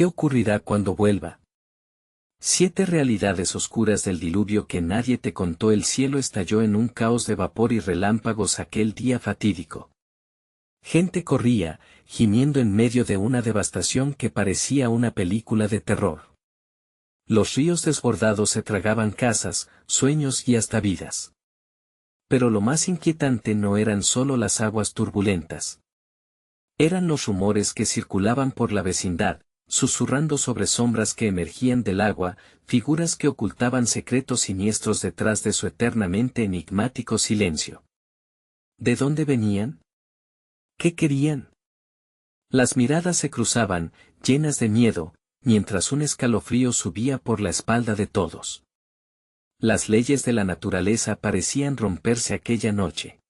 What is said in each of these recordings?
¿Qué ocurrirá cuando vuelva? 7 realidades oscuras del diluvio que nadie te contó. El cielo estalló en un caos de vapor y relámpagos aquel día fatídico. Gente corría, gimiendo en medio de una devastación que parecía una película de terror. Los ríos desbordados se tragaban casas, sueños y hasta vidas. Pero lo más inquietante no eran solo las aguas turbulentas. Eran los rumores que circulaban por la vecindad, susurrando sobre sombras que emergían del agua, figuras que ocultaban secretos siniestros detrás de su eternamente enigmático silencio. ¿De dónde venían? ¿Qué querían? Las miradas se cruzaban, llenas de miedo, mientras un escalofrío subía por la espalda de todos. Las leyes de la naturaleza parecían romperse aquella noche.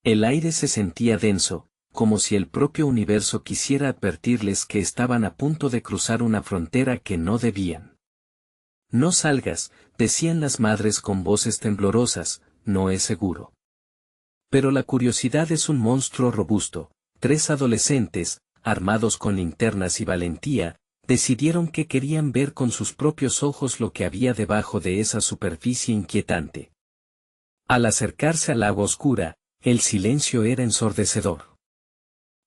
El aire se sentía denso, como si el propio universo quisiera advertirles que estaban a punto de cruzar una frontera que no debían. No salgas, decían las madres con voces temblorosas, no es seguro. Pero la curiosidad es un monstruo robusto. 3 adolescentes, armados con linternas y valentía, decidieron que querían ver con sus propios ojos lo que había debajo de esa superficie inquietante. Al acercarse al agua oscura, el silencio era ensordecedor.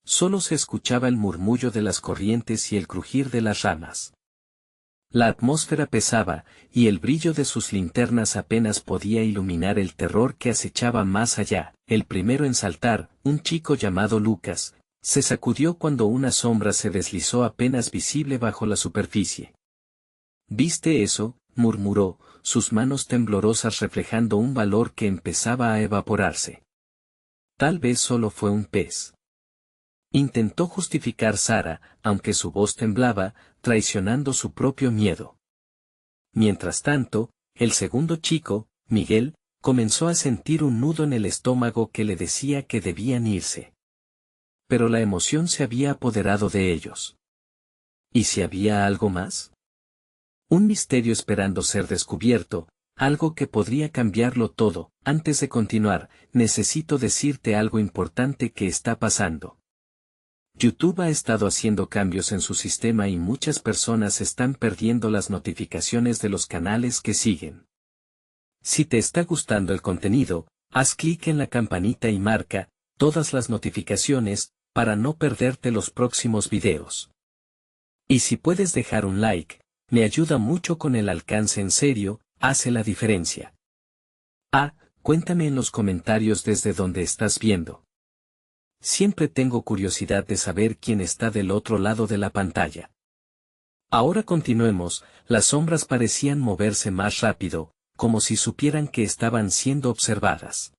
Solo se escuchaba el murmullo de las corrientes y el crujir de las ramas. La atmósfera pesaba, y el brillo de sus linternas apenas podía iluminar el terror que acechaba más allá. El primero en saltar, un chico llamado Lucas, se sacudió cuando una sombra se deslizó apenas visible bajo la superficie. ¿Viste eso?, murmuró, sus manos temblorosas reflejando un valor que empezaba a evaporarse. Tal vez solo fue un pez. Intentó justificar Sara, aunque su voz temblaba, traicionando su propio miedo. Mientras tanto, el segundo chico, Miguel, comenzó a sentir un nudo en el estómago que le decía que debían irse. Pero la emoción se había apoderado de ellos. ¿Y si había algo más? Un misterio esperando ser descubierto, algo que podría cambiarlo todo. Antes de continuar, necesito decirte algo importante que está pasando. YouTube ha estado haciendo cambios en su sistema y muchas personas están perdiendo las notificaciones de los canales que siguen. Si te está gustando el contenido, haz clic en la campanita y marca todas las notificaciones para no perderte los próximos videos. Y si puedes dejar un like, me ayuda mucho con el alcance. En serio, hace la diferencia. Cuéntame en los comentarios desde donde estás viendo. Siempre tengo curiosidad de saber quién está del otro lado de la pantalla. Ahora continuemos. Las sombras parecían moverse más rápido, como si supieran que estaban siendo observadas.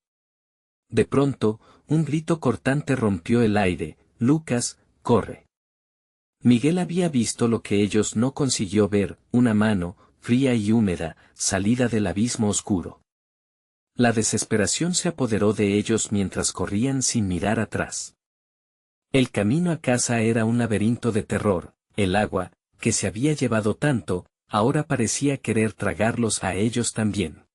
De pronto, un grito cortante rompió el aire: Lucas, corre. Miguel había visto lo que ellos no consiguió ver, una mano, fría y húmeda, salida del abismo oscuro. La desesperación se apoderó de ellos mientras corrían sin mirar atrás. El camino a casa era un laberinto de terror. El agua, que se había llevado tanto, ahora parecía querer tragarlos a ellos también.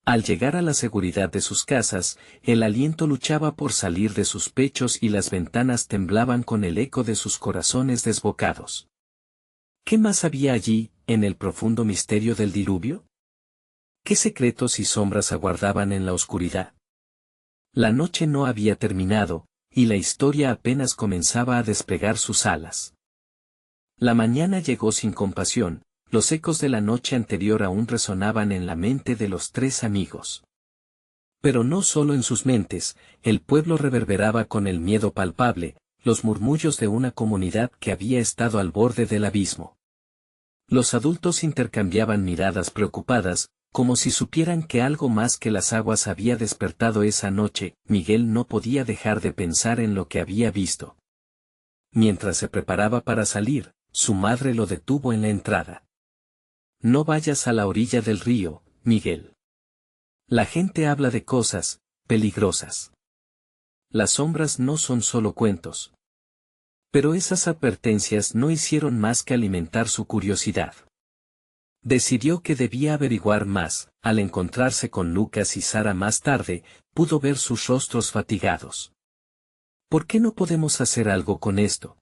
Al llegar a la seguridad de sus casas, el aliento luchaba por salir de sus pechos y las ventanas temblaban con el eco de sus corazones desbocados. ¿Qué más había allí, en el profundo misterio del diluvio? ¿Qué secretos y sombras aguardaban en la oscuridad? La noche no había terminado, y la historia apenas comenzaba a desplegar sus alas. La mañana llegó sin compasión. Los ecos de la noche anterior aún resonaban en la mente de los 3 amigos. Pero no solo en sus mentes, el pueblo reverberaba con el miedo palpable, los murmullos de una comunidad que había estado al borde del abismo. Los adultos intercambiaban miradas preocupadas, como si supieran que algo más que las aguas había despertado esa noche. Miguel no podía dejar de pensar en lo que había visto. Mientras se preparaba para salir, su madre lo detuvo en la entrada. No vayas a la orilla del río, Miguel. La gente habla de cosas peligrosas. Las sombras no son solo cuentos. Pero esas advertencias no hicieron más que alimentar su curiosidad. Decidió que debía averiguar más. Al encontrarse con Lucas y Sara más tarde, pudo ver sus rostros fatigados. ¿Por qué no podemos hacer algo con esto?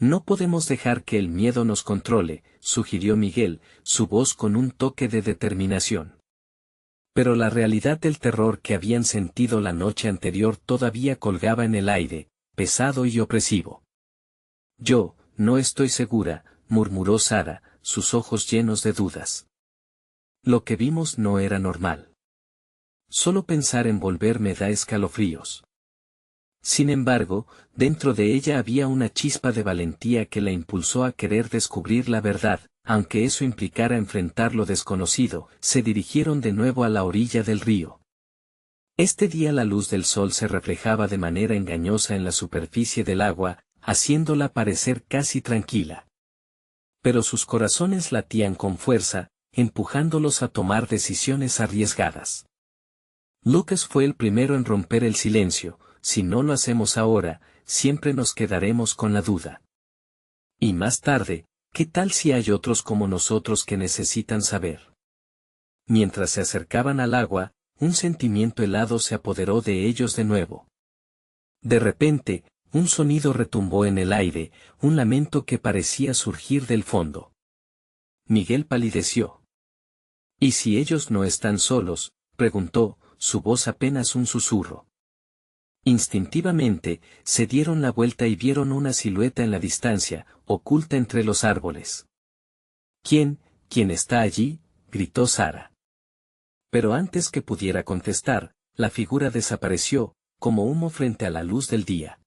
No podemos dejar que el miedo nos controle, sugirió Miguel, su voz con un toque de determinación. Pero la realidad del terror que habían sentido la noche anterior todavía colgaba en el aire, pesado y opresivo. Yo, no estoy segura, murmuró Sara, sus ojos llenos de dudas. Lo que vimos no era normal. Solo pensar en volver me da escalofríos. Sin embargo, dentro de ella había una chispa de valentía que la impulsó a querer descubrir la verdad, aunque eso implicara enfrentar lo desconocido. Se dirigieron de nuevo a la orilla del río. Este día la luz del sol se reflejaba de manera engañosa en la superficie del agua, haciéndola parecer casi tranquila. Pero sus corazones latían con fuerza, empujándolos a tomar decisiones arriesgadas. Lucas fue el primero en romper el silencio. Si no lo hacemos ahora, siempre nos quedaremos con la duda. Y más tarde, ¿qué tal si hay otros como nosotros que necesitan saber? Mientras se acercaban al agua, un sentimiento helado se apoderó de ellos de nuevo. De repente, un sonido retumbó en el aire, un lamento que parecía surgir del fondo. Miguel palideció. ¿Y si ellos no están solos?, preguntó, su voz apenas un susurro. Instintivamente, se dieron la vuelta y vieron una silueta en la distancia, oculta entre los árboles. ¿Quién está allí?, gritó Sara. Pero antes que pudiera contestar, la figura desapareció, como humo frente a la luz del día.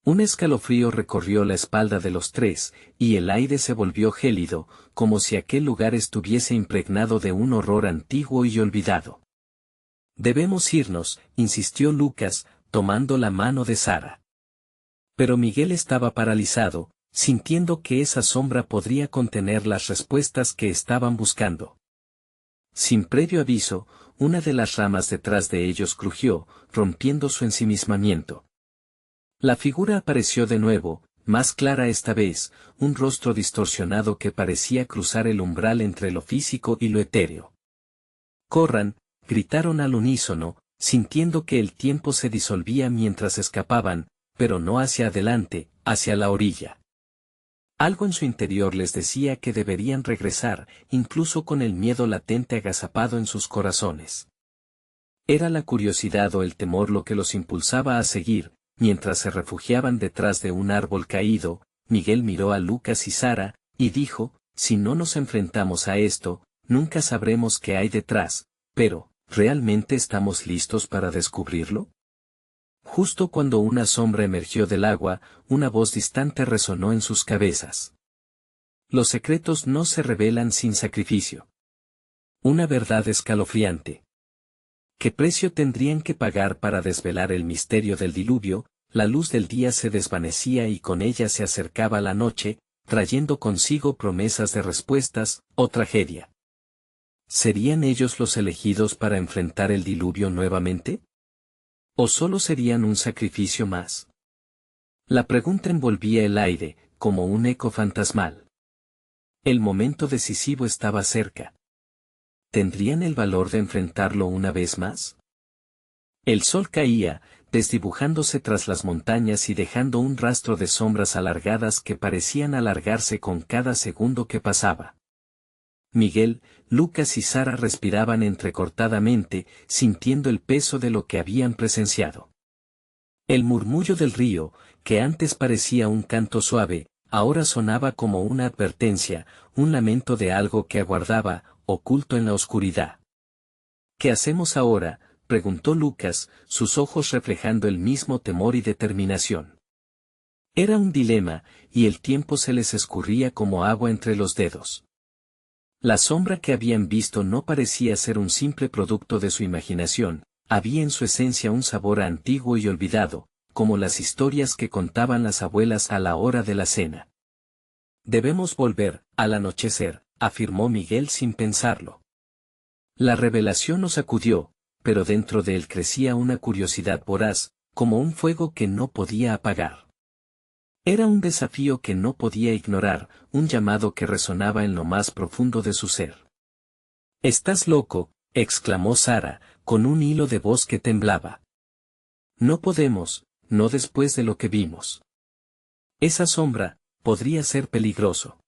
Un escalofrío recorrió la espalda de los tres, y el aire se volvió gélido, como si aquel lugar estuviese impregnado de un horror antiguo y olvidado. Debemos irnos, insistió Lucas, tomando la mano de Sara. Pero Miguel estaba paralizado, sintiendo que esa sombra podría contener las respuestas que estaban buscando. Sin previo aviso, una de las ramas detrás de ellos crujió, rompiendo su ensimismamiento. La figura apareció de nuevo, más clara esta vez, un rostro distorsionado que parecía cruzar el umbral entre lo físico y lo etéreo. «¡Corran!», gritaron al unísono, sintiendo que el tiempo se disolvía mientras escapaban, pero no hacia adelante, hacia la orilla. Algo en su interior les decía que deberían regresar, incluso con el miedo latente agazapado en sus corazones. Era la curiosidad o el temor lo que los impulsaba a seguir. Mientras se refugiaban detrás de un árbol caído, Miguel miró a Lucas y Sara, y dijo, si no nos enfrentamos a esto, nunca sabremos qué hay detrás, pero, ¿realmente estamos listos para descubrirlo? Justo cuando una sombra emergió del agua, una voz distante resonó en sus cabezas. Los secretos no se revelan sin sacrificio. Una verdad escalofriante. ¿Qué precio tendrían que pagar para desvelar el misterio del diluvio? La luz del día se desvanecía y con ella se acercaba la noche, trayendo consigo promesas de respuestas, o tragedia. ¿Serían ellos los elegidos para enfrentar el diluvio nuevamente? ¿O solo serían un sacrificio más? La pregunta envolvía el aire, como un eco fantasmal. El momento decisivo estaba cerca. ¿Tendrían el valor de enfrentarlo una vez más? El sol caía, desdibujándose tras las montañas y dejando un rastro de sombras alargadas que parecían alargarse con cada segundo que pasaba. Miguel, Lucas y Sara respiraban entrecortadamente, sintiendo el peso de lo que habían presenciado. El murmullo del río, que antes parecía un canto suave, ahora sonaba como una advertencia, un lamento de algo que aguardaba, oculto en la oscuridad. ¿Qué hacemos ahora?, preguntó Lucas, sus ojos reflejando el mismo temor y determinación. Era un dilema, y el tiempo se les escurría como agua entre los dedos. La sombra que habían visto no parecía ser un simple producto de su imaginación, había en su esencia un sabor antiguo y olvidado, como las historias que contaban las abuelas a la hora de la cena. Debemos volver, al anochecer, afirmó Miguel sin pensarlo. La revelación nos sacudió, pero dentro de él crecía una curiosidad voraz, como un fuego que no podía apagar. Era un desafío que no podía ignorar, un llamado que resonaba en lo más profundo de su ser. «¿Estás loco?», exclamó Sara, con un hilo de voz que temblaba. «No podemos, no después de lo que vimos. Esa sombra, podría ser peligroso.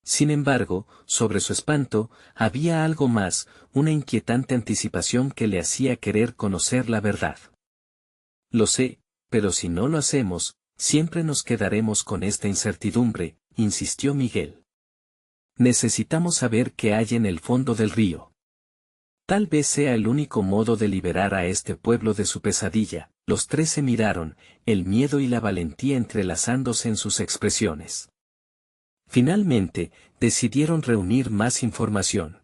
Sin embargo, sobre su espanto, había algo más, una inquietante anticipación que le hacía querer conocer la verdad. Lo sé, pero si no lo hacemos, siempre nos quedaremos con esta incertidumbre, insistió Miguel. Necesitamos saber qué hay en el fondo del río. Tal vez sea el único modo de liberar a este pueblo de su pesadilla. Los tres se miraron, el miedo y la valentía entrelazándose en sus expresiones. Finalmente, decidieron reunir más información.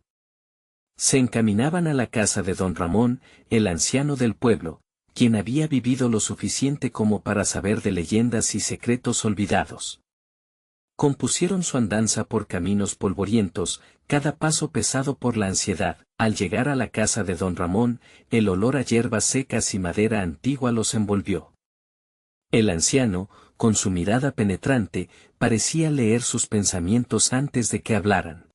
Se encaminaban a la casa de don Ramón, el anciano del pueblo, quien había vivido lo suficiente como para saber de leyendas y secretos olvidados. Compusieron su andanza por caminos polvorientos, cada paso pesado por la ansiedad. Al llegar a la casa de don Ramón, el olor a hierbas secas y madera antigua los envolvió. El anciano, con su mirada penetrante, parecía leer sus pensamientos antes de que hablaran.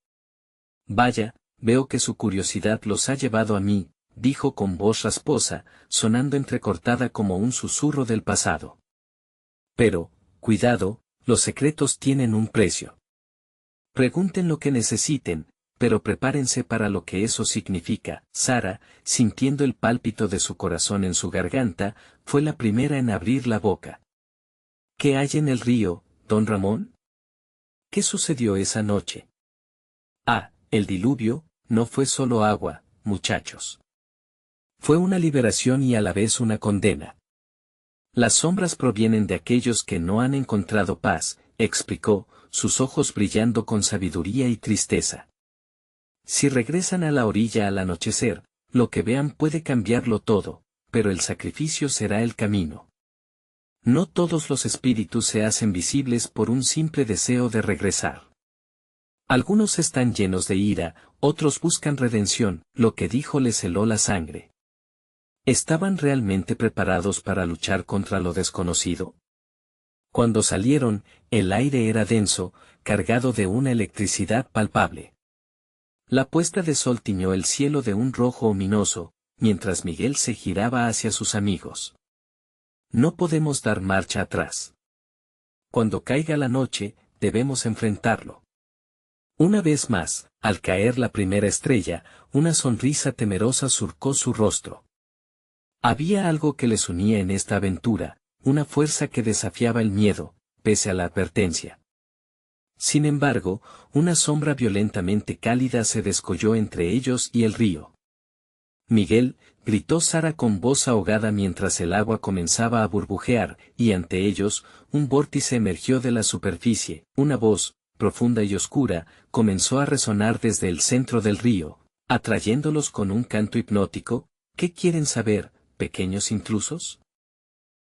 Vaya, veo que su curiosidad los ha llevado a mí, dijo con voz rasposa, sonando entrecortada como un susurro del pasado. Pero, cuidado, los secretos tienen un precio. Pregunten lo que necesiten, pero prepárense para lo que eso significa. Sara, sintiendo el pálpito de su corazón en su garganta, fue la primera en abrir la boca. ¿Qué hay en el río, don Ramón? ¿Qué sucedió esa noche? Ah, el diluvio, no fue solo agua, muchachos. Fue una liberación y a la vez una condena. Las sombras provienen de aquellos que no han encontrado paz, explicó, sus ojos brillando con sabiduría y tristeza. Si regresan a la orilla al anochecer, lo que vean puede cambiarlo todo, pero el sacrificio será el camino. No todos los espíritus se hacen visibles por un simple deseo de regresar. Algunos están llenos de ira, otros buscan redención, lo que dijo les heló la sangre. ¿Estaban realmente preparados para luchar contra lo desconocido? Cuando salieron, el aire era denso, cargado de una electricidad palpable. La puesta de sol tiñó el cielo de un rojo ominoso, mientras Miguel se giraba hacia sus amigos. No podemos dar marcha atrás. Cuando caiga la noche, debemos enfrentarlo. Una vez más, al caer la primera estrella, una sonrisa temerosa surcó su rostro. Había algo que les unía en esta aventura, una fuerza que desafiaba el miedo, pese a la advertencia. Sin embargo, una sombra violentamente cálida se descolló entre ellos y el río. Miguel, gritó Sara con voz ahogada mientras el agua comenzaba a burbujear, y ante ellos, un vórtice emergió de la superficie. Una voz, profunda y oscura, comenzó a resonar desde el centro del río, atrayéndolos con un canto hipnótico. ¿Qué quieren saber, pequeños intrusos?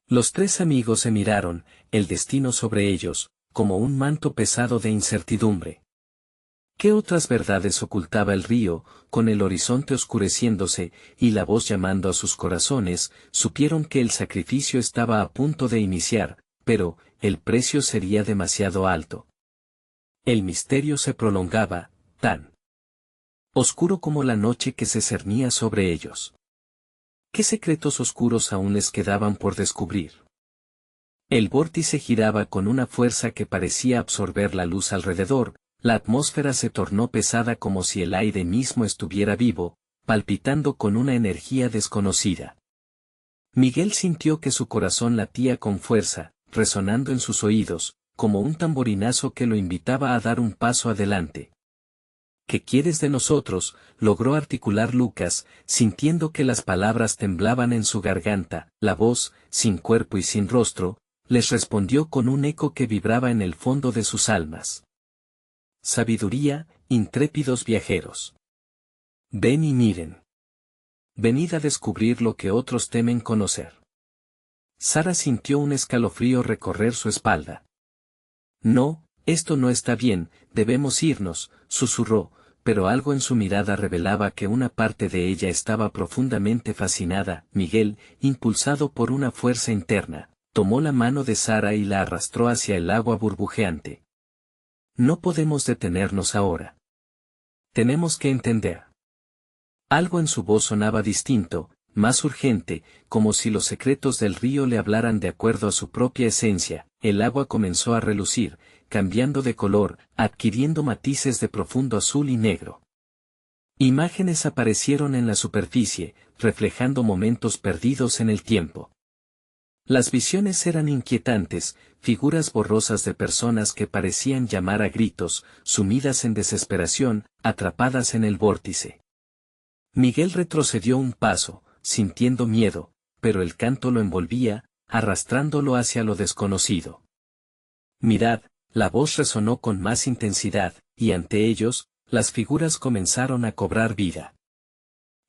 Los tres amigos se miraron, el destino sobre ellos, como un manto pesado de incertidumbre. ¿Qué otras verdades ocultaba el río, con el horizonte oscureciéndose, y la voz llamando a sus corazones? Supieron que el sacrificio estaba a punto de iniciar, pero, el precio sería demasiado alto. El misterio se prolongaba, tan oscuro como la noche que se cernía sobre ellos. ¿Qué secretos oscuros aún les quedaban por descubrir? El vórtice giraba con una fuerza que parecía absorber la luz alrededor, la atmósfera se tornó pesada como si el aire mismo estuviera vivo, palpitando con una energía desconocida. Miguel sintió que su corazón latía con fuerza, resonando en sus oídos, como un tamborinazo que lo invitaba a dar un paso adelante. ¿Qué quieres de nosotros?, logró articular Lucas, sintiendo que las palabras temblaban en su garganta. La voz, sin cuerpo y sin rostro, les respondió con un eco que vibraba en el fondo de sus almas. Sabiduría, intrépidos viajeros. Ven y miren. Venid a descubrir lo que otros temen conocer. Sara sintió un escalofrío recorrer su espalda. No, esto no está bien, debemos irnos, susurró, pero algo en su mirada revelaba que una parte de ella estaba profundamente fascinada. Miguel, impulsado por una fuerza interna, tomó la mano de Sara y la arrastró hacia el agua burbujeante. No podemos detenernos ahora. Tenemos que entender. Algo en su voz sonaba distinto, más urgente, como si los secretos del río le hablaran de acuerdo a su propia esencia. El agua comenzó a relucir, cambiando de color, adquiriendo matices de profundo azul y negro. Imágenes aparecieron en la superficie, reflejando momentos perdidos en el tiempo. Las visiones eran inquietantes, figuras borrosas de personas que parecían llamar a gritos, sumidas en desesperación, atrapadas en el vórtice. Miguel retrocedió un paso, sintiendo miedo, pero el canto lo envolvía, arrastrándolo hacia lo desconocido. Mirad, la voz resonó con más intensidad, y ante ellos, las figuras comenzaron a cobrar vida.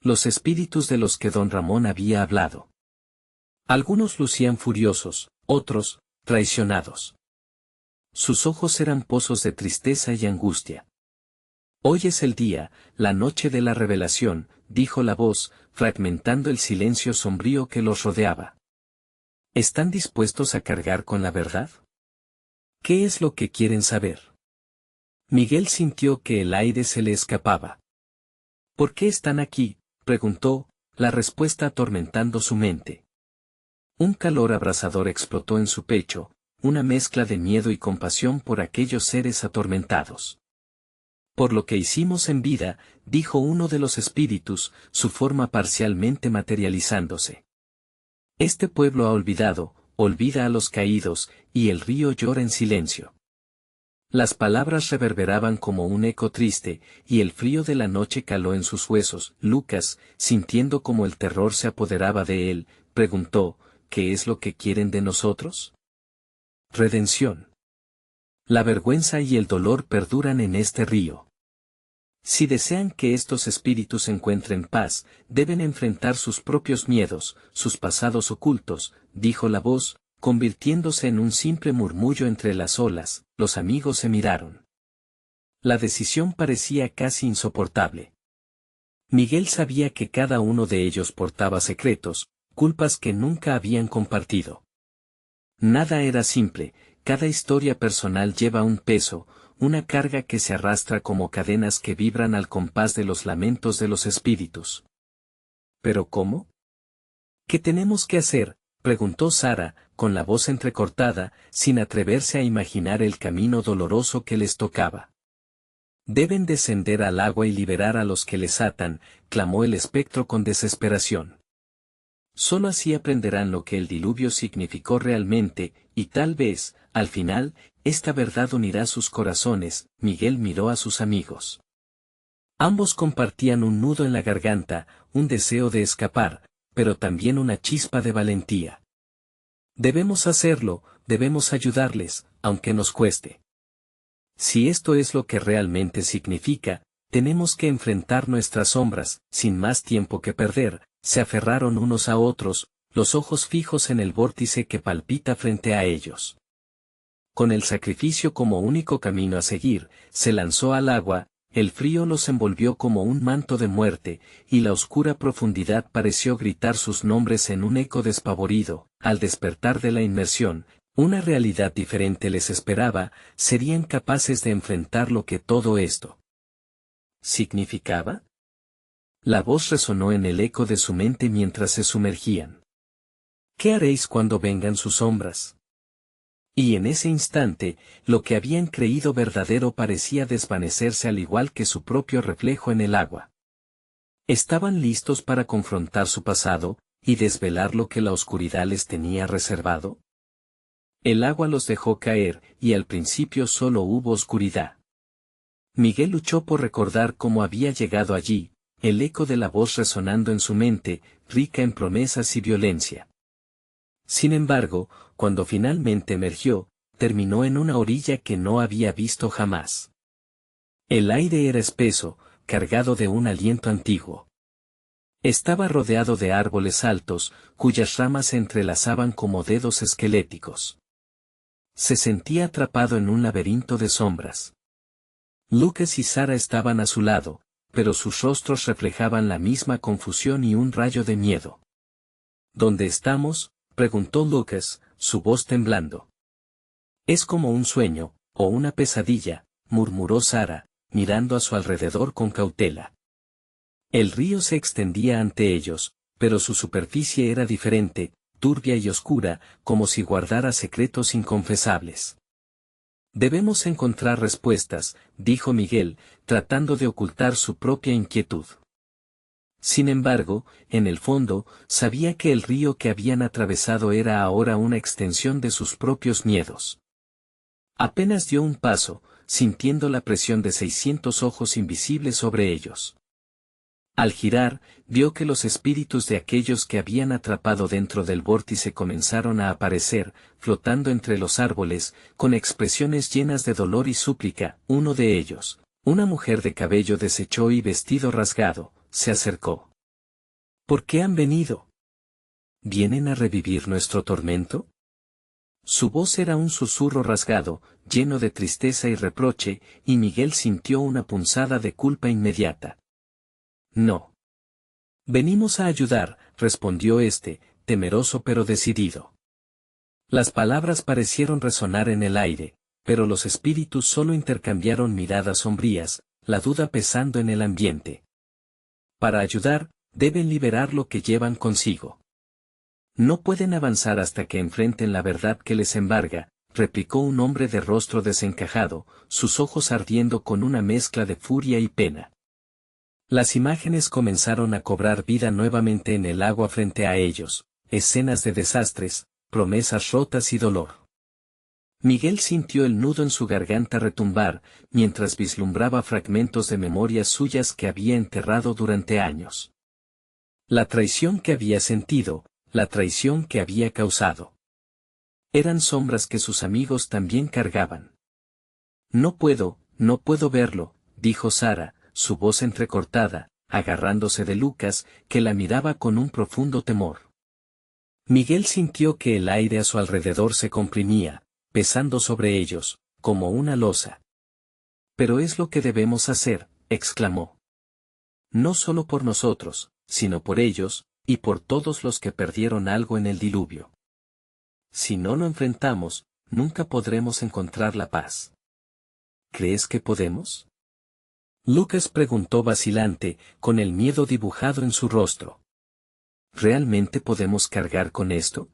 Los espíritus de los que don Ramón había hablado. Algunos lucían furiosos, otros, traicionados. Sus ojos eran pozos de tristeza y angustia. Hoy es el día, la noche de la revelación, dijo la voz, fragmentando el silencio sombrío que los rodeaba. ¿Están dispuestos a cargar con la verdad? ¿Qué es lo que quieren saber? Miguel sintió que el aire se le escapaba. ¿Por qué están aquí?, preguntó, la respuesta atormentando su mente. Un calor abrasador explotó en su pecho, una mezcla de miedo y compasión por aquellos seres atormentados. Por lo que hicimos en vida, dijo uno de los espíritus, su forma parcialmente materializándose. Este pueblo ha olvidado, olvida a los caídos, y el río llora en silencio. Las palabras reverberaban como un eco triste, y el frío de la noche caló en sus huesos. Lucas, sintiendo como el terror se apoderaba de él, preguntó, ¿qué es lo que quieren de nosotros? Redención. La vergüenza y el dolor perduran en este río. Si desean que estos espíritus encuentren paz, deben enfrentar sus propios miedos, sus pasados ocultos, dijo la voz, convirtiéndose en un simple murmullo entre las olas. Los amigos se miraron. La decisión parecía casi insoportable. Miguel sabía que cada uno de ellos portaba secretos, culpas que nunca habían compartido. Nada era simple, cada historia personal lleva un peso, una carga que se arrastra como cadenas que vibran al compás de los lamentos de los espíritus. ¿Pero cómo? ¿Qué tenemos que hacer?, preguntó Sara, con la voz entrecortada, sin atreverse a imaginar el camino doloroso que les tocaba. Deben descender al agua y liberar a los que les atan, clamó el espectro con desesperación. Solo así aprenderán lo que el diluvio significó realmente, y tal vez, al final, esta verdad unirá sus corazones. Miguel miró a sus amigos. Ambos compartían un nudo en la garganta, un deseo de escapar, pero también una chispa de valentía. Debemos hacerlo, debemos ayudarles, aunque nos cueste. Si esto es lo que realmente significa, tenemos que enfrentar nuestras sombras. Sin más tiempo que perder, se aferraron unos a otros, los ojos fijos en el vórtice que palpita frente a ellos. Con el sacrificio como único camino a seguir, se lanzó al agua. El frío los envolvió como un manto de muerte, y la oscura profundidad pareció gritar sus nombres en un eco despavorido. Al despertar de la inmersión, una realidad diferente les esperaba. ¿Serían capaces de enfrentar lo que todo esto significaba? La voz resonó en el eco de su mente mientras se sumergían. ¿Qué haréis cuando vengan sus sombras? Y en ese instante, lo que habían creído verdadero parecía desvanecerse al igual que su propio reflejo en el agua. ¿Estaban listos para confrontar su pasado, y desvelar lo que la oscuridad les tenía reservado? El agua los dejó caer, y al principio solo hubo oscuridad. Miguel luchó por recordar cómo había llegado allí, el eco de la voz resonando en su mente, rica en promesas y violencia. Sin embargo, cuando finalmente emergió, terminó en una orilla que no había visto jamás. El aire era espeso, cargado de un aliento antiguo. Estaba rodeado de árboles altos, cuyas ramas se entrelazaban como dedos esqueléticos. Se sentía atrapado en un laberinto de sombras. Lucas y Sara estaban a su lado, pero sus rostros reflejaban la misma confusión y un rayo de miedo. ¿Dónde estamos?, preguntó Lucas, su voz temblando. Es como un sueño, o una pesadilla, murmuró Sara, mirando a su alrededor con cautela. El río se extendía ante ellos, pero su superficie era diferente, turbia y oscura, como si guardara secretos inconfesables. Debemos encontrar respuestas, dijo Miguel, tratando de ocultar su propia inquietud. Sin embargo, en el fondo, sabía que el río que habían atravesado era ahora una extensión de sus propios miedos. Apenas dio un paso, sintiendo la presión de 600 ojos invisibles sobre ellos. Al girar, vio que los espíritus de aquellos que habían atrapado dentro del vórtice comenzaron a aparecer, flotando entre los árboles, con expresiones llenas de dolor y súplica. Uno de ellos, una mujer de cabello deshecho y vestido rasgado, se acercó. ¿Por qué han venido? ¿Vienen a revivir nuestro tormento? Su voz era un susurro rasgado, lleno de tristeza y reproche, y Miguel sintió una punzada de culpa inmediata. No. Venimos a ayudar, respondió este, temeroso pero decidido. Las palabras parecieron resonar en el aire, pero los espíritus solo intercambiaron miradas sombrías, la duda pesando en el ambiente. Para ayudar, deben liberar lo que llevan consigo. No pueden avanzar hasta que enfrenten la verdad que les embarga, replicó un hombre de rostro desencajado, sus ojos ardiendo con una mezcla de furia y pena. Las imágenes comenzaron a cobrar vida nuevamente en el agua frente a ellos, escenas de desastres, promesas rotas y dolor. Miguel sintió el nudo en su garganta retumbar, mientras vislumbraba fragmentos de memorias suyas que había enterrado durante años. La traición que había sentido, la traición que había causado. Eran sombras que sus amigos también cargaban. No puedo verlo, dijo Sara, su voz entrecortada, agarrándose de Lucas, que la miraba con un profundo temor. Miguel sintió que el aire a su alrededor se comprimía, pesando sobre ellos, como una losa. Pero es lo que debemos hacer, exclamó. No solo por nosotros, sino por ellos, y por todos los que perdieron algo en el diluvio. Si no lo enfrentamos, nunca podremos encontrar la paz. ¿Crees que podemos? Lucas preguntó vacilante, con el miedo dibujado en su rostro. ¿Realmente podemos cargar con esto?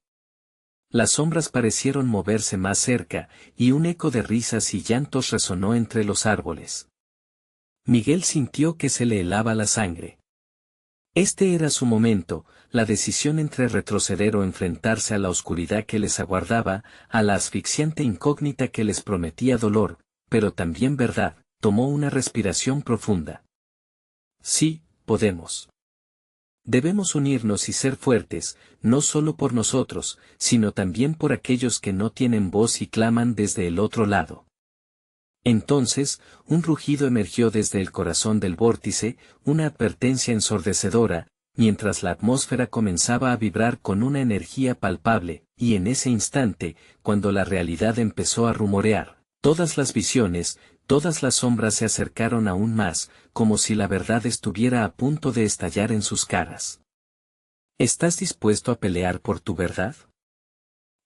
Las sombras parecieron moverse más cerca, y un eco de risas y llantos resonó entre los árboles. Miguel sintió que se le helaba la sangre. Este era su momento, la decisión entre retroceder o enfrentarse a la oscuridad que les aguardaba, a la asfixiante incógnita que les prometía dolor, pero también verdad. Tomó una respiración profunda. Sí, podemos. Debemos unirnos y ser fuertes, no solo por nosotros, sino también por aquellos que no tienen voz y claman desde el otro lado. Entonces, un rugido emergió desde el corazón del vórtice, una advertencia ensordecedora, mientras la atmósfera comenzaba a vibrar con una energía palpable, y en ese instante, cuando la realidad empezó a rumorear, todas las visiones, todas las sombras se acercaron aún más, como si la verdad estuviera a punto de estallar en sus caras. ¿Estás dispuesto a pelear por tu verdad?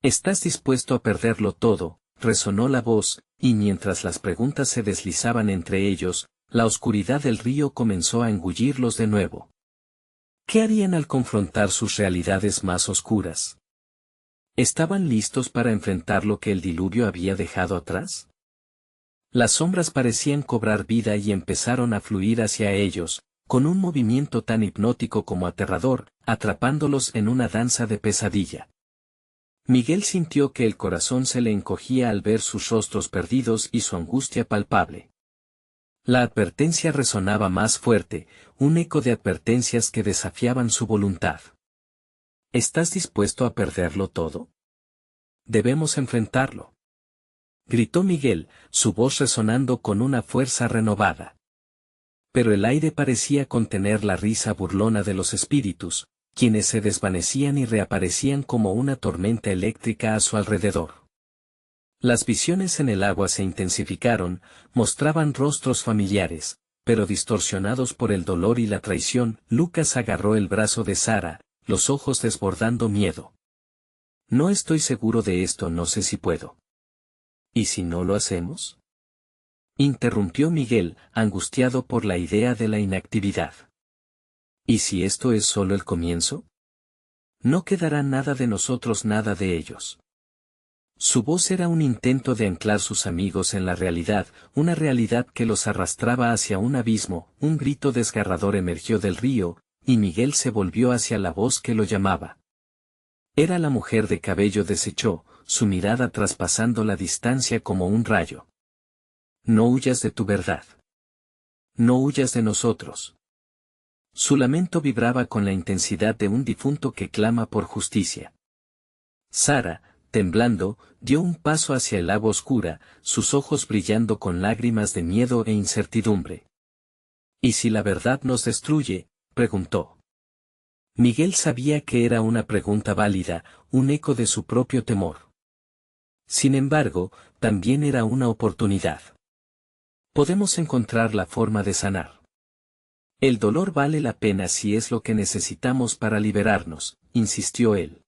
¿Estás dispuesto a perderlo todo? Resonó la voz, y mientras las preguntas se deslizaban entre ellos, la oscuridad del río comenzó a engullirlos de nuevo. ¿Qué harían al confrontar sus realidades más oscuras? ¿Estaban listos para enfrentar lo que el diluvio había dejado atrás? Las sombras parecían cobrar vida y empezaron a fluir hacia ellos, con un movimiento tan hipnótico como aterrador, atrapándolos en una danza de pesadilla. Miguel sintió que el corazón se le encogía al ver sus rostros perdidos y su angustia palpable. La advertencia resonaba más fuerte, un eco de advertencias que desafiaban su voluntad. ¿Estás dispuesto a perderlo todo? Debemos enfrentarlo. Gritó Miguel, su voz resonando con una fuerza renovada. Pero el aire parecía contener la risa burlona de los espíritus, quienes se desvanecían y reaparecían como una tormenta eléctrica a su alrededor. Las visiones en el agua se intensificaron, mostraban rostros familiares, pero distorsionados por el dolor y la traición. Lucas agarró el brazo de Sara, los ojos desbordando miedo. No estoy seguro de esto, no sé si puedo. ¿Y si no lo hacemos? Interrumpió Miguel, angustiado por la idea de la inactividad. ¿Y si esto es solo el comienzo? No quedará nada de nosotros, nada de ellos. Su voz era un intento de anclar sus amigos en la realidad, una realidad que los arrastraba hacia un abismo. Un grito desgarrador emergió del río, y Miguel se volvió hacia la voz que lo llamaba. Era la mujer de cabello deshecho, su mirada traspasando la distancia como un rayo. No huyas de tu verdad. No huyas de nosotros. Su lamento vibraba con la intensidad de un difunto que clama por justicia. Sara, temblando, dio un paso hacia el agua oscura, sus ojos brillando con lágrimas de miedo e incertidumbre. ¿Y si la verdad nos destruye?, preguntó. Miguel sabía que era una pregunta válida, un eco de su propio temor. Sin embargo, también era una oportunidad. Podemos encontrar la forma de sanar. El dolor vale la pena si es lo que necesitamos para liberarnos, insistió él.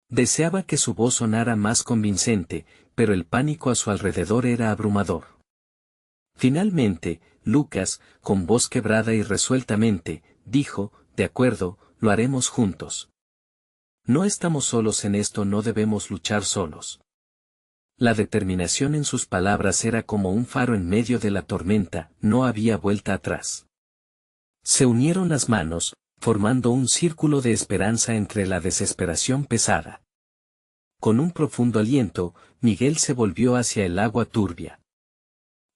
Deseaba que su voz sonara más convincente, pero el pánico a su alrededor era abrumador. Finalmente, Lucas, con voz quebrada y resueltamente, dijo, de acuerdo, lo haremos juntos. No estamos solos en esto, no debemos luchar solos. La determinación en sus palabras era como un faro en medio de la tormenta, no había vuelta atrás. Se unieron las manos, formando un círculo de esperanza entre la desesperación pesada. Con un profundo aliento, Miguel se volvió hacia el agua turbia.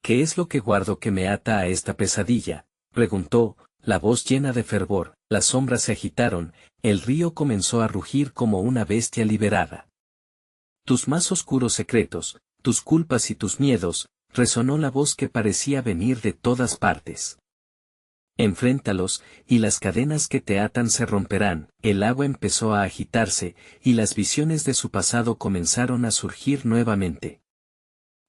¿Qué es lo que guardo que me ata a esta pesadilla?, preguntó, la voz llena de fervor. Las sombras se agitaron, el río comenzó a rugir como una bestia liberada. Tus más oscuros secretos, tus culpas y tus miedos, resonó la voz que parecía venir de todas partes. Enfréntalos, y las cadenas que te atan se romperán. El agua empezó a agitarse, y las visiones de su pasado comenzaron a surgir nuevamente.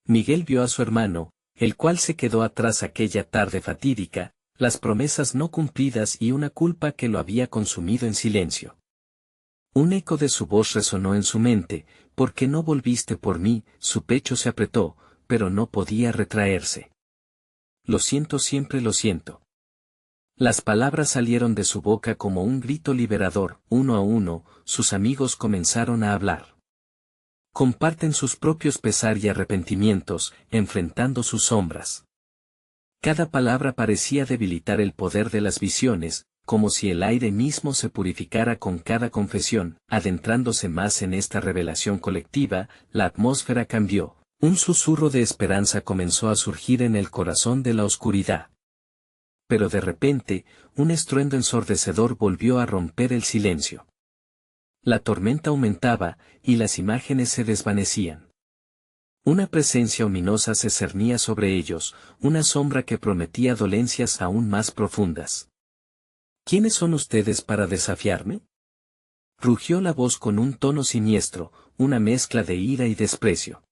Miguel vio a su hermano, el cual se quedó atrás aquella tarde fatídica, las promesas no cumplidas y una culpa que lo había consumido en silencio. Un eco de su voz resonó en su mente, ¿por qué no volviste por mí? Su pecho se apretó, pero no podía retraerse. Lo siento, siempre lo siento. Las palabras salieron de su boca como un grito liberador. Uno a uno, sus amigos comenzaron a hablar. Comparten sus propios pesar y arrepentimientos, enfrentando sus sombras. Cada palabra parecía debilitar el poder de las visiones, como si el aire mismo se purificara con cada confesión. Adentrándose más en esta revelación colectiva, la atmósfera cambió. Un susurro de esperanza comenzó a surgir en el corazón de la oscuridad. Pero de repente, un estruendo ensordecedor volvió a romper el silencio. La tormenta aumentaba, y las imágenes se desvanecían. Una presencia ominosa se cernía sobre ellos, una sombra que prometía dolencias aún más profundas. ¿Quiénes son ustedes para desafiarme?, rugió la voz con un tono siniestro, una mezcla de ira y desprecio.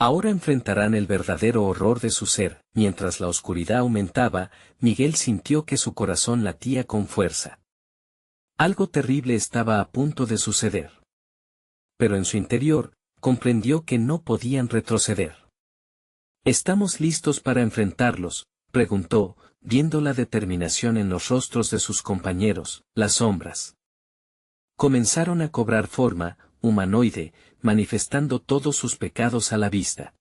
Ahora enfrentarán el verdadero horror de su ser. Mientras la oscuridad aumentaba, Miguel sintió que su corazón latía con fuerza. Algo terrible estaba a punto de suceder. Pero en su interior, comprendió que no podían retroceder. ¿Estamos listos para enfrentarlos?, preguntó, viendo la determinación en los rostros de sus compañeros. Las sombras comenzaron a cobrar forma humanoide, manifestando todos sus pecados a la vista.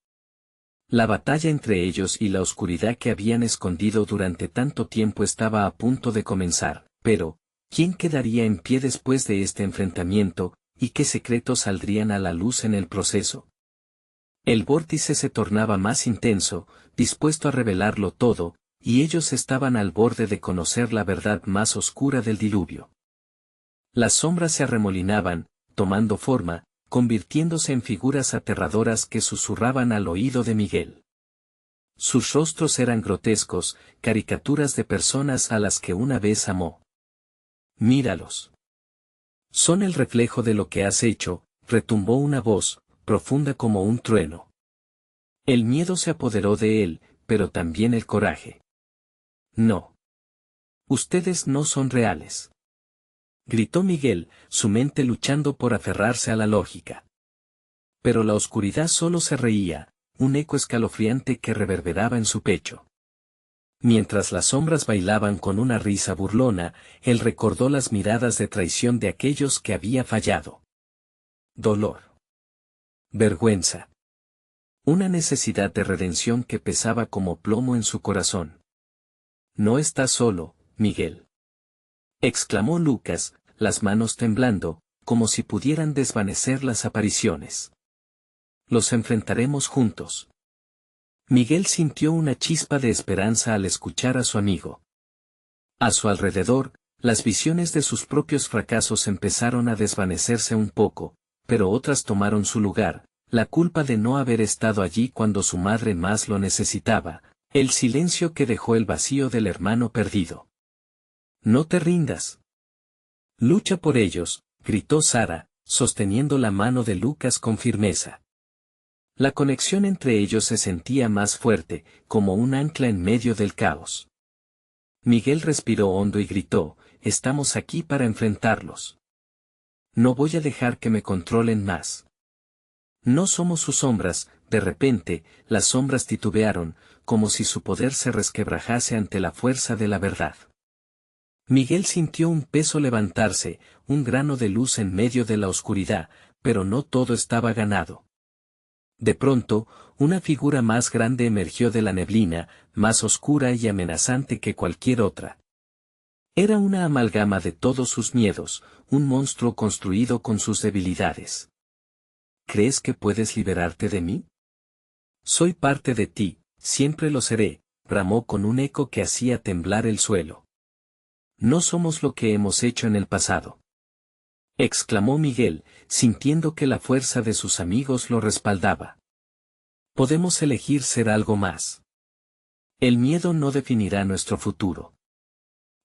La batalla entre ellos y la oscuridad que habían escondido durante tanto tiempo estaba a punto de comenzar, pero, ¿quién quedaría en pie después de este enfrentamiento, y qué secretos saldrían a la luz en el proceso? El vórtice se tornaba más intenso, dispuesto a revelarlo todo, y ellos estaban al borde de conocer la verdad más oscura del diluvio. Las sombras se arremolinaban, tomando forma, convirtiéndose en figuras aterradoras que susurraban al oído de Miguel. Sus rostros eran grotescos, caricaturas de personas a las que una vez amó. Míralos. Son el reflejo de lo que has hecho, retumbó una voz, profunda como un trueno. El miedo se apoderó de él, pero también el coraje. No. Ustedes no son reales, gritó Miguel, su mente luchando por aferrarse a la lógica. Pero la oscuridad solo se reía, un eco escalofriante que reverberaba en su pecho. Mientras las sombras bailaban con una risa burlona, él recordó las miradas de traición de aquellos que había fallado. Dolor. Vergüenza. Una necesidad de redención que pesaba como plomo en su corazón. No estás solo, Miguel. Exclamó Lucas, las manos temblando, como si pudieran desvanecer las apariciones. Los enfrentaremos juntos. Miguel sintió una chispa de esperanza al escuchar a su amigo. A su alrededor, las visiones de sus propios fracasos empezaron a desvanecerse un poco, pero otras tomaron su lugar, la culpa de no haber estado allí cuando su madre más lo necesitaba, el silencio que dejó el vacío del hermano perdido. No te rindas. Lucha por ellos, gritó Sara, sosteniendo la mano de Lucas con firmeza. La conexión entre ellos se sentía más fuerte, como un ancla en medio del caos. Miguel respiró hondo y gritó, estamos aquí para enfrentarlos. No voy a dejar que me controlen más. No somos sus sombras. De repente, las sombras titubearon, como si su poder se resquebrajase ante la fuerza de la verdad. Miguel sintió un peso levantarse, un grano de luz en medio de la oscuridad, pero no todo estaba ganado. De pronto, una figura más grande emergió de la neblina, más oscura y amenazante que cualquier otra. Era una amalgama de todos sus miedos, un monstruo construido con sus debilidades. ¿Crees que puedes liberarte de mí? Soy parte de ti, siempre lo seré, bramó con un eco que hacía temblar el suelo. No somos lo que hemos hecho en el pasado. Exclamó Miguel, sintiendo que la fuerza de sus amigos lo respaldaba. Podemos elegir ser algo más. El miedo no definirá nuestro futuro.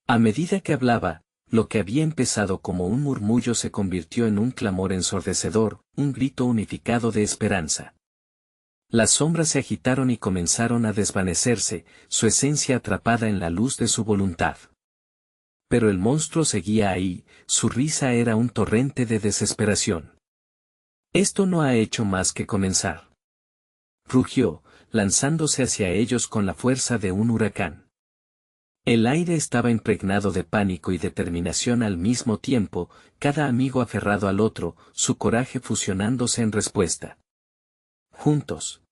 A medida que hablaba, lo que había empezado como un murmullo se convirtió en un clamor ensordecedor, un grito unificado de esperanza. Las sombras se agitaron y comenzaron a desvanecerse, su esencia atrapada en la luz de su voluntad. Pero el monstruo seguía ahí, su risa era un torrente de desesperación. Esto no ha hecho más que comenzar. Rugió, lanzándose hacia ellos con la fuerza de un huracán. El aire estaba impregnado de pánico y determinación al mismo tiempo, cada amigo aferrado al otro, su coraje fusionándose en respuesta. Juntos.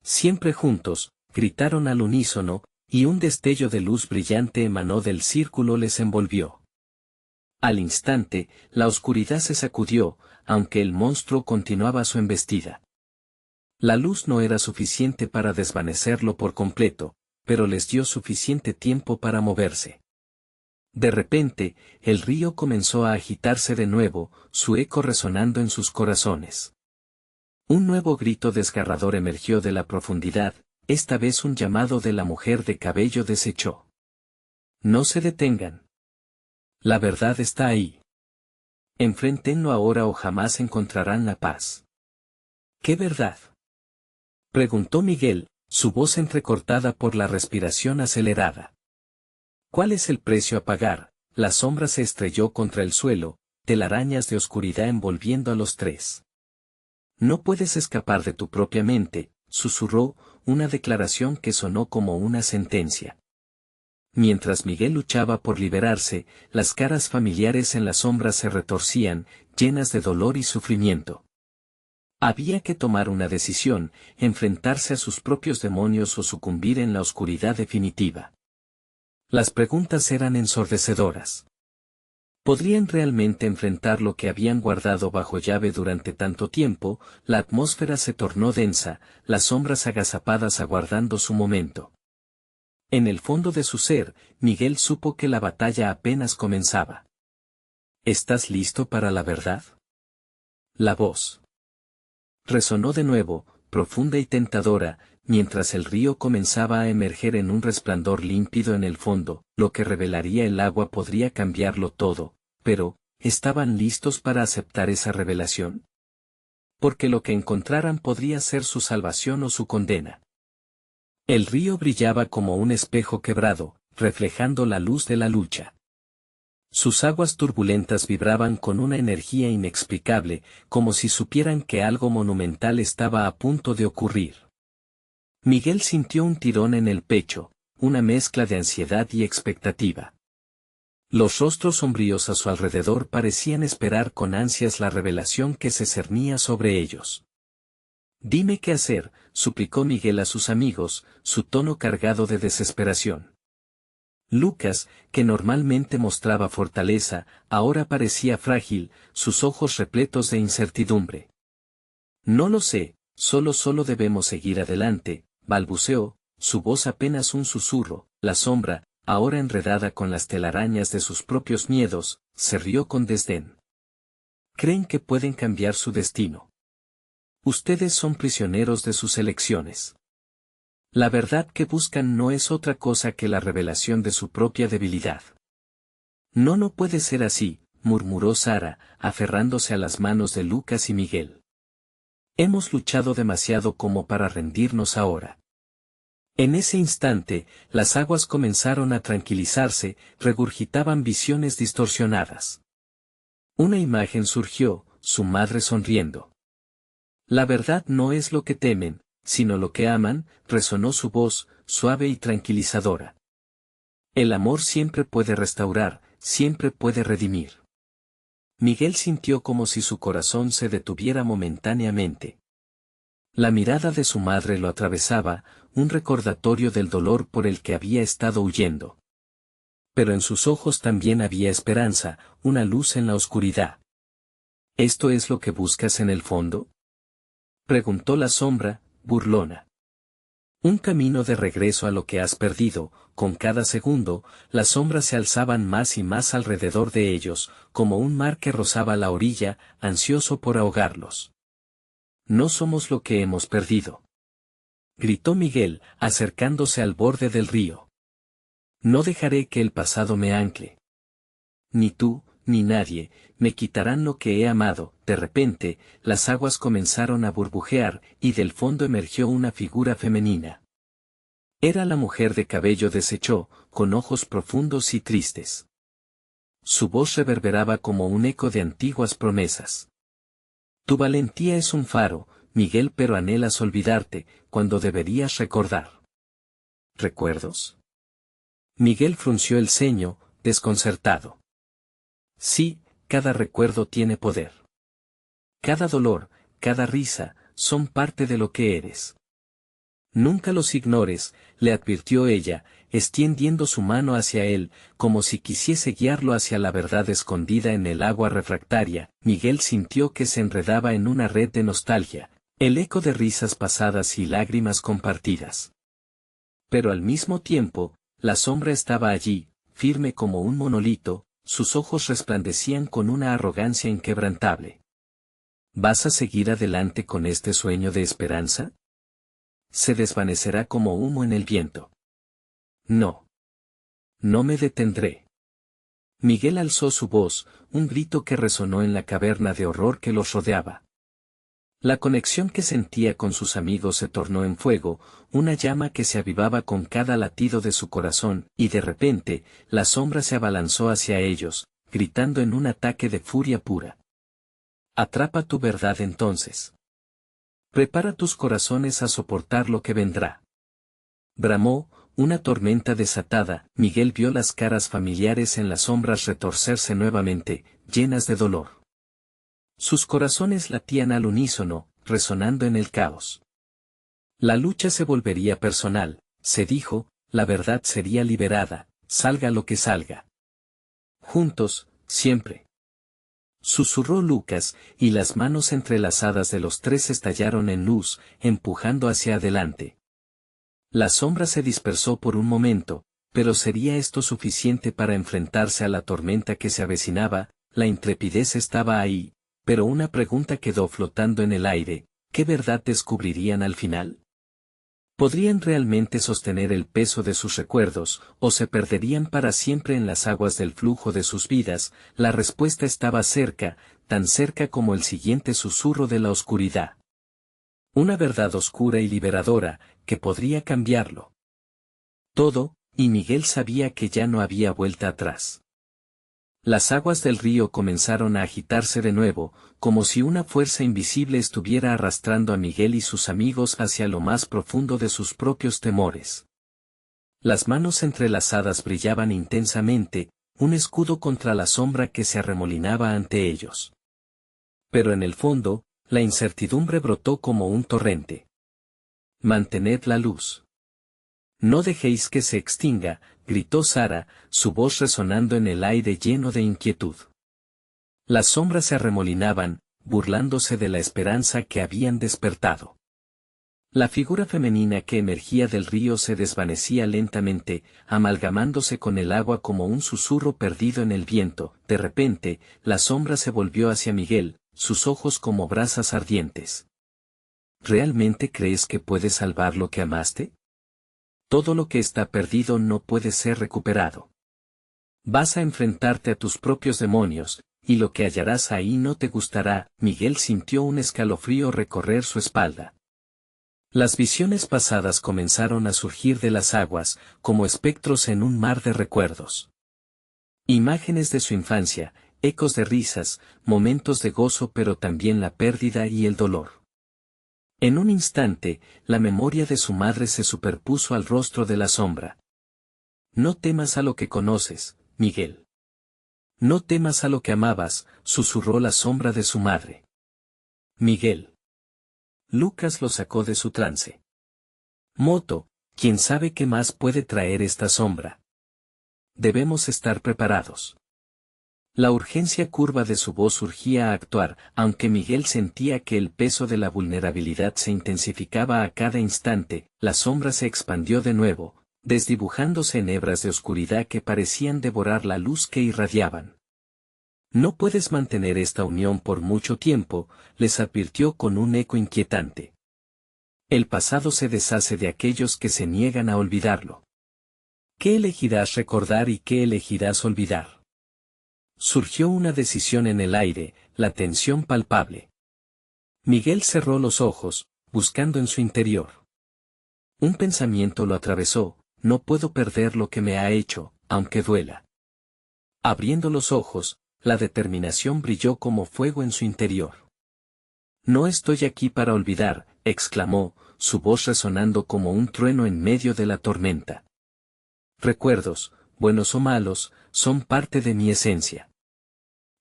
Siempre juntos, gritaron al unísono, y un destello de luz brillante emanó del círculo les envolvió. Al instante, la oscuridad se sacudió, aunque el monstruo continuaba su embestida. La luz no era suficiente para desvanecerlo por completo, pero les dio suficiente tiempo para moverse. De repente, el río comenzó a agitarse de nuevo, su eco resonando en sus corazones. Un nuevo grito desgarrador emergió de la profundidad, esta vez un llamado de la mujer de cabello deshecho. No se detengan. La verdad está ahí. Enfréntenlo ahora o jamás encontrarán la paz. ¿Qué verdad? Preguntó Miguel, su voz entrecortada por la respiración acelerada. ¿Cuál es el precio a pagar? La sombra se estrelló contra el suelo, telarañas de oscuridad envolviendo a los tres. No puedes escapar de tu propia mente, susurró, una declaración que sonó como una sentencia. Mientras Miguel luchaba por liberarse, las caras familiares en la sombra se retorcían, llenas de dolor y sufrimiento. Había que tomar una decisión, enfrentarse a sus propios demonios o sucumbir en la oscuridad definitiva. Las preguntas eran ensordecedoras. ¿Podrían realmente enfrentar lo que habían guardado bajo llave durante tanto tiempo? La atmósfera se tornó densa, las sombras agazapadas aguardando su momento. En el fondo de su ser, Miguel supo que la batalla apenas comenzaba. ¿Estás listo para la verdad? La voz resonó de nuevo, profunda y tentadora, mientras el río comenzaba a emerger en un resplandor límpido en el fondo, lo que revelaría el agua podría cambiarlo todo, pero, ¿estaban listos para aceptar esa revelación? Porque lo que encontraran podría ser su salvación o su condena. El río brillaba como un espejo quebrado, reflejando la luz de la lucha. Sus aguas turbulentas vibraban con una energía inexplicable, como si supieran que algo monumental estaba a punto de ocurrir. Miguel sintió un tirón en el pecho, una mezcla de ansiedad y expectativa. Los rostros sombríos a su alrededor parecían esperar con ansias la revelación que se cernía sobre ellos. Dime qué hacer, suplicó Miguel a sus amigos, su tono cargado de desesperación. Lucas, que normalmente mostraba fortaleza, ahora parecía frágil, sus ojos repletos de incertidumbre. No lo sé, solo debemos seguir adelante, balbuceó, su voz apenas un susurro. La sombra, ahora enredada con las telarañas de sus propios miedos, se rió con desdén. ¿Creen que pueden cambiar su destino? Ustedes son prisioneros de sus elecciones. La verdad que buscan no es otra cosa que la revelación de su propia debilidad. No puede ser así, murmuró Sara, aferrándose a las manos de Lucas y Miguel. Hemos luchado demasiado como para rendirnos ahora. En ese instante, las aguas comenzaron a tranquilizarse, regurgitaban visiones distorsionadas. Una imagen surgió, su madre sonriendo. La verdad no es lo que temen, sino lo que aman, resonó su voz, suave y tranquilizadora. El amor siempre puede restaurar, siempre puede redimir. Miguel sintió como si su corazón se detuviera momentáneamente. La mirada de su madre lo atravesaba, un recordatorio del dolor por el que había estado huyendo. Pero en sus ojos también había esperanza, una luz en la oscuridad. ¿Esto es lo que buscas en el fondo?, preguntó la sombra, burlona. Un camino de regreso a lo que has perdido. Con cada segundo, las sombras se alzaban más y más alrededor de ellos, como un mar que rozaba la orilla, ansioso por ahogarlos. No somos lo que hemos perdido, gritó Miguel, acercándose al borde del río. No dejaré que el pasado me ancle. Ni tú, ni nadie, me quitarán lo que he amado. De repente, las aguas comenzaron a burbujear, y del fondo emergió una figura femenina. Era la mujer de cabello deshecho, con ojos profundos y tristes. Su voz reverberaba como un eco de antiguas promesas. Tu valentía es un faro, Miguel, pero anhelas olvidarte, cuando deberías recordar. ¿Recuerdos? Miguel frunció el ceño, desconcertado. Sí, cada recuerdo tiene poder. Cada dolor, cada risa, son parte de lo que eres. Nunca los ignores, le advirtió ella, extendiendo su mano hacia él, como si quisiese guiarlo hacia la verdad escondida en el agua refractaria. Miguel sintió que se enredaba en una red de nostalgia, el eco de risas pasadas y lágrimas compartidas. Pero al mismo tiempo, la sombra estaba allí, firme como un monolito, sus ojos resplandecían con una arrogancia inquebrantable. ¿Vas a seguir adelante con este sueño de esperanza? Se desvanecerá como humo en el viento. No. No me detendré. Miguel alzó su voz, un grito que resonó en la caverna de horror que los rodeaba. La conexión que sentía con sus amigos se tornó en fuego, una llama que se avivaba con cada latido de su corazón, y de repente, la sombra se abalanzó hacia ellos, gritando en un ataque de furia pura. Atrapa tu verdad entonces. Prepara tus corazones a soportar lo que vendrá. Bramó, una tormenta desatada. Miguel vio las caras familiares en las sombras retorcerse nuevamente, llenas de dolor. Sus corazones latían al unísono, resonando en el caos. La lucha se volvería personal, se dijo, la verdad sería liberada, salga lo que salga. Juntos, siempre. Susurró Lucas, y las manos entrelazadas de los tres estallaron en luz, empujando hacia adelante. La sombra se dispersó por un momento, pero ¿sería esto suficiente para enfrentarse a la tormenta que se avecinaba? La intrepidez estaba ahí, pero una pregunta quedó flotando en el aire: ¿qué verdad descubrirían al final? ¿Podrían realmente sostener el peso de sus recuerdos, o se perderían para siempre en las aguas del flujo de sus vidas? La respuesta estaba cerca, tan cerca como el siguiente susurro de la oscuridad. Una verdad oscura y liberadora, que podría cambiarlo todo, y Miguel sabía que ya no había vuelta atrás. Las aguas del río comenzaron a agitarse de nuevo, como si una fuerza invisible estuviera arrastrando a Miguel y sus amigos hacia lo más profundo de sus propios temores. Las manos entrelazadas brillaban intensamente, un escudo contra la sombra que se arremolinaba ante ellos. Pero en el fondo, La incertidumbre brotó como un torrente. Mantened la luz. No dejéis que se extinga, gritó Sara, su voz resonando en el aire lleno de inquietud. Las sombras se arremolinaban, burlándose de la esperanza que habían despertado. La figura femenina que emergía del río se desvanecía lentamente, amalgamándose con el agua como un susurro perdido en el viento. De repente, la sombra se volvió hacia Miguel, sus ojos como brasas ardientes. ¿Realmente crees que puedes salvar lo que amaste? Todo lo que está perdido no puede ser recuperado. Vas a enfrentarte a tus propios demonios, y lo que hallarás ahí no te gustará. Miguel sintió un escalofrío recorrer su espalda. Las visiones pasadas comenzaron a surgir de las aguas, como espectros en un mar de recuerdos. Imágenes de su infancia, ecos de risas, momentos de gozo, pero también la pérdida y el dolor. En un instante, la memoria de su madre se superpuso al rostro de la sombra. No temas a lo que conoces, Miguel. No temas a lo que amabas, susurró la sombra de su madre. Miguel. Lucas lo sacó de su trance. Moto, ¿quién sabe qué más puede traer esta sombra? Debemos estar preparados. La urgencia curva de su voz surgía a actuar, aunque Miguel sentía que el peso de la vulnerabilidad se intensificaba a cada instante. La sombra se expandió de nuevo, desdibujándose en hebras de oscuridad que parecían devorar la luz que irradiaban. No puedes mantener esta unión por mucho tiempo, les advirtió con un eco inquietante. El pasado se deshace de aquellos que se niegan a olvidarlo. ¿Qué elegirás recordar y qué elegirás olvidar? Surgió una decisión en el aire, la tensión palpable. Miguel cerró los ojos, buscando en su interior. Un pensamiento lo atravesó: no puedo perder lo que me ha hecho, aunque duela. Abriendo los ojos, la determinación brilló como fuego en su interior. No estoy aquí para olvidar, exclamó, su voz resonando como un trueno en medio de la tormenta. Recuerdos, buenos o malos, son parte de mi esencia.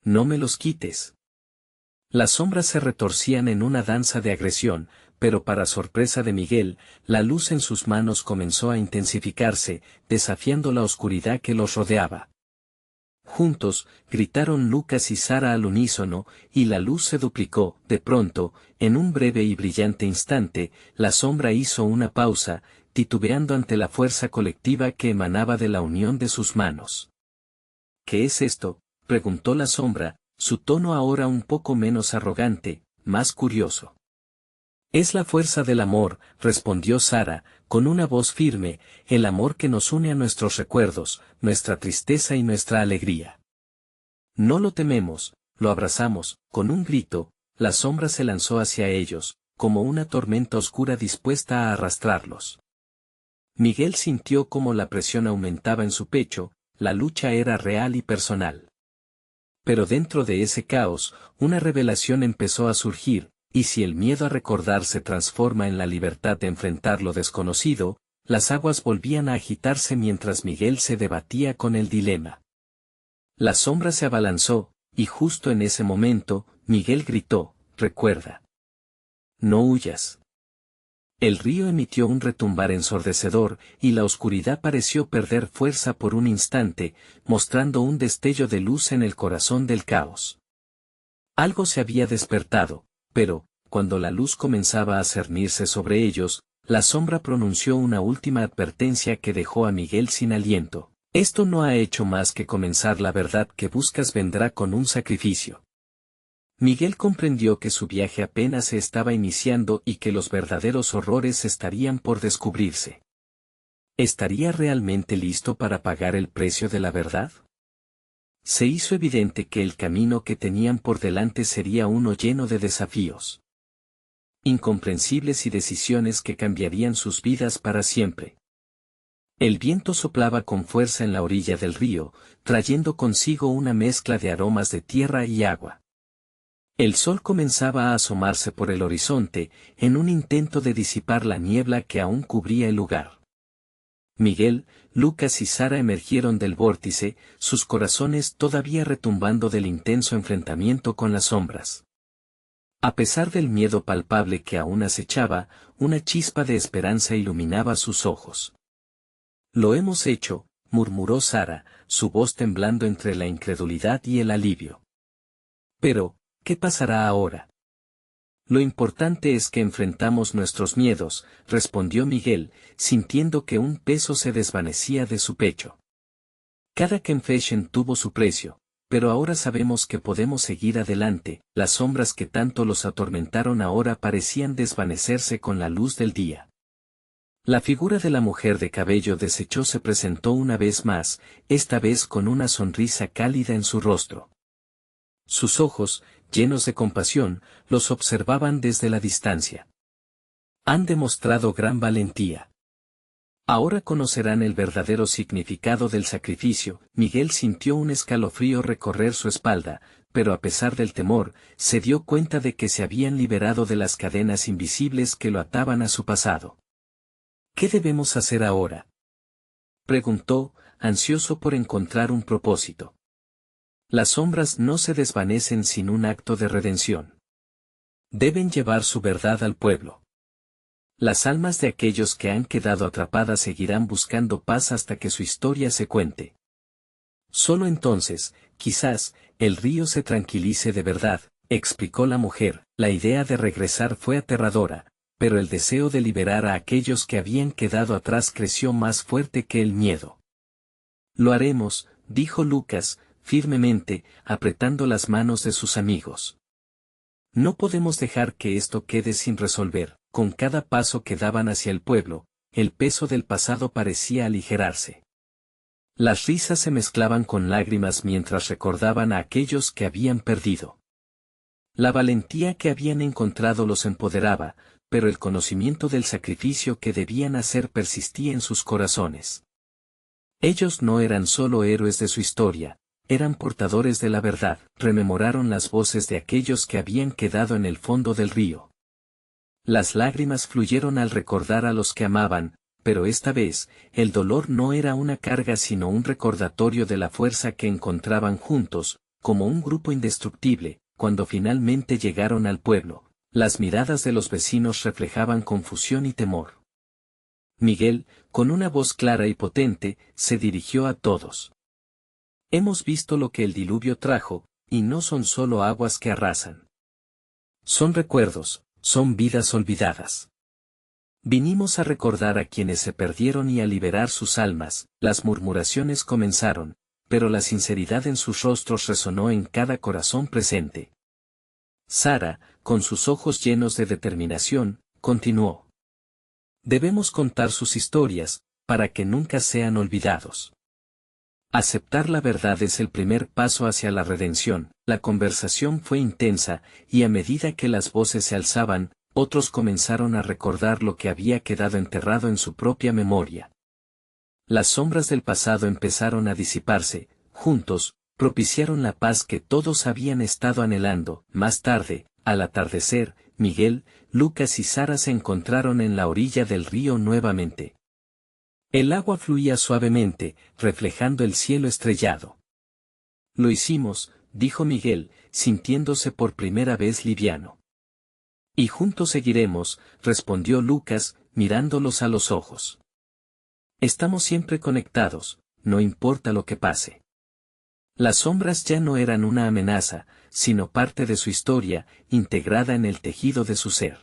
No me los quites. Las sombras se retorcían en una danza de agresión, pero para sorpresa de Miguel, la luz en sus manos comenzó a intensificarse, desafiando la oscuridad que los rodeaba. Juntos, gritaron Lucas y Sara al unísono, y la luz se duplicó. De pronto, en un breve y brillante instante, la sombra hizo una pausa, titubeando ante la fuerza colectiva que emanaba de la unión de sus manos. ¿Qué es esto?, preguntó la sombra, su tono ahora un poco menos arrogante, más curioso. Es la fuerza del amor, respondió Sara, con una voz firme, el amor que nos une a nuestros recuerdos, nuestra tristeza y nuestra alegría. No lo tememos, lo abrazamos. Con un grito, la sombra se lanzó hacia ellos, como una tormenta oscura dispuesta a arrastrarlos. Miguel sintió cómo la presión aumentaba en su pecho, la lucha era real y personal. Pero dentro de ese caos, una revelación empezó a surgir. Y si el miedo a recordar se transforma en la libertad de enfrentar lo desconocido, las aguas volvían a agitarse mientras Miguel se debatía con el dilema. La sombra se abalanzó, y justo en ese momento, Miguel gritó: «Recuerda. No huyas». El río emitió un retumbar ensordecedor, y la oscuridad pareció perder fuerza por un instante, mostrando un destello de luz en el corazón del caos. Algo se había despertado. Pero, cuando la luz comenzaba a cernirse sobre ellos, la sombra pronunció una última advertencia que dejó a Miguel sin aliento. Esto no ha hecho más que comenzar, la verdad que buscas vendrá con un sacrificio. Miguel comprendió que su viaje apenas se estaba iniciando y que los verdaderos horrores estarían por descubrirse. ¿Estaría realmente listo para pagar el precio de la verdad? Se hizo evidente que el camino que tenían por delante sería uno lleno de desafíos incomprensibles y decisiones que cambiarían sus vidas para siempre. El viento soplaba con fuerza en la orilla del río, trayendo consigo una mezcla de aromas de tierra y agua. El sol comenzaba a asomarse por el horizonte, en un intento de disipar la niebla que aún cubría el lugar. Miguel, Lucas y Sara emergieron del vórtice, sus corazones todavía retumbando del intenso enfrentamiento con las sombras. A pesar del miedo palpable que aún acechaba, una chispa de esperanza iluminaba sus ojos. «Lo hemos hecho», murmuró Sara, su voz temblando entre la incredulidad y el alivio. «Pero, ¿qué pasará ahora?» «Lo importante es que enfrentamos nuestros miedos», respondió Miguel, sintiendo que un peso se desvanecía de su pecho. «Cada Confession tuvo su precio, pero ahora sabemos que podemos seguir adelante». Las sombras que tanto los atormentaron ahora parecían desvanecerse con la luz del día. La figura de la mujer de cabello deshecho se presentó una vez más, esta vez con una sonrisa cálida en su rostro. Sus ojos, llenos de compasión, los observaban desde la distancia. «Han demostrado gran valentía. Ahora conocerán el verdadero significado del sacrificio». Miguel sintió un escalofrío recorrer su espalda, pero a pesar del temor, se dio cuenta de que se habían liberado de las cadenas invisibles que lo ataban a su pasado. «¿Qué debemos hacer ahora?», preguntó, ansioso por encontrar un propósito. «Las sombras no se desvanecen sin un acto de redención. Deben llevar su verdad al pueblo. Las almas de aquellos que han quedado atrapadas seguirán buscando paz hasta que su historia se cuente. Solo entonces, quizás, el río se tranquilice de verdad», explicó la mujer. La idea de regresar fue aterradora, pero el deseo de liberar a aquellos que habían quedado atrás creció más fuerte que el miedo. «Lo haremos», dijo Lucas, firmemente, apretando las manos de sus amigos. «No podemos dejar que esto quede sin resolver». Con cada paso que daban hacia el pueblo, el peso del pasado parecía aligerarse. Las risas se mezclaban con lágrimas mientras recordaban a aquellos que habían perdido. La valentía que habían encontrado los empoderaba, pero el conocimiento del sacrificio que debían hacer persistía en sus corazones. Ellos no eran solo héroes de su historia, eran portadores de la verdad. Rememoraron las voces de aquellos que habían quedado en el fondo del río. Las lágrimas fluyeron al recordar a los que amaban, pero esta vez, el dolor no era una carga sino un recordatorio de la fuerza que encontraban juntos, como un grupo indestructible. Cuando finalmente llegaron al pueblo, las miradas de los vecinos reflejaban confusión y temor. Miguel, con una voz clara y potente, se dirigió a todos. «Hemos visto lo que el diluvio trajo, y no son solo aguas que arrasan. Son recuerdos, son vidas olvidadas. Vinimos a recordar a quienes se perdieron y a liberar sus almas». Las murmuraciones comenzaron, pero la sinceridad en sus rostros resonó en cada corazón presente. Sara, con sus ojos llenos de determinación, continuó. «Debemos contar sus historias, para que nunca sean olvidados. Aceptar la verdad es el primer paso hacia la redención». La conversación fue intensa, y a medida que las voces se alzaban, otros comenzaron a recordar lo que había quedado enterrado en su propia memoria. Las sombras del pasado empezaron a disiparse, juntos, propiciaron la paz que todos habían estado anhelando. Más tarde, al atardecer, Miguel, Lucas y Sara se encontraron en la orilla del río nuevamente. El agua fluía suavemente, reflejando el cielo estrellado. «Lo hicimos», dijo Miguel, sintiéndose por primera vez liviano. «Y juntos seguiremos», respondió Lucas, mirándolos a los ojos. «Estamos siempre conectados, no importa lo que pase». Las sombras ya no eran una amenaza, sino parte de su historia, integrada en el tejido de su ser.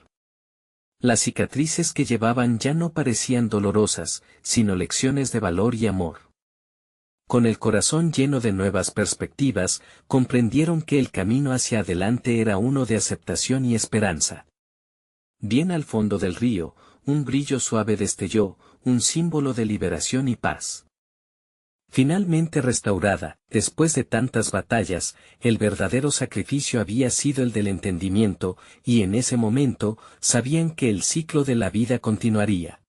Las cicatrices que llevaban ya no parecían dolorosas, sino lecciones de valor y amor. Con el corazón lleno de nuevas perspectivas, comprendieron que el camino hacia adelante era uno de aceptación y esperanza. Bien al fondo del río, un brillo suave destelló, un símbolo de liberación y paz. Finalmente restaurada, después de tantas batallas, el verdadero sacrificio había sido el del entendimiento, y en ese momento, sabían que el ciclo de la vida continuaría.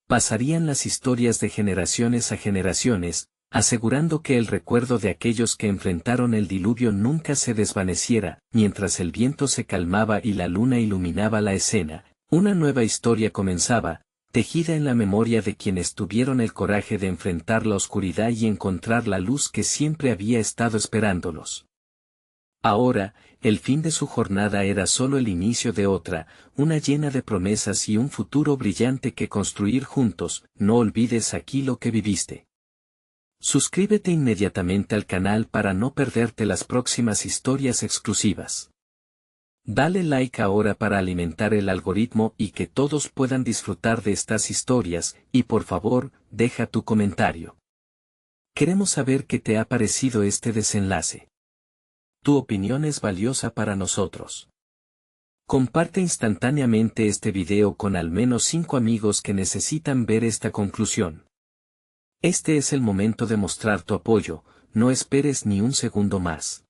Pasarían las historias de generaciones a generaciones, asegurando que el recuerdo de aquellos que enfrentaron el diluvio nunca se desvaneciera. Mientras el viento se calmaba y la luna iluminaba la escena, una nueva historia comenzaba, tejida en la memoria de quienes tuvieron el coraje de enfrentar la oscuridad y encontrar la luz que siempre había estado esperándolos. Ahora, el fin de su jornada era solo el inicio de otra, una llena de promesas y un futuro brillante que construir juntos. No olvides aquí lo que viviste. Suscríbete inmediatamente al canal para no perderte las próximas historias exclusivas. Dale like ahora para alimentar el algoritmo y que todos puedan disfrutar de estas historias, y por favor, deja tu comentario. Queremos saber qué te ha parecido este desenlace. Tu opinión es valiosa para nosotros. Comparte instantáneamente este video con al menos 5 amigos que necesitan ver esta conclusión. Este es el momento de mostrar tu apoyo, no esperes ni un segundo más.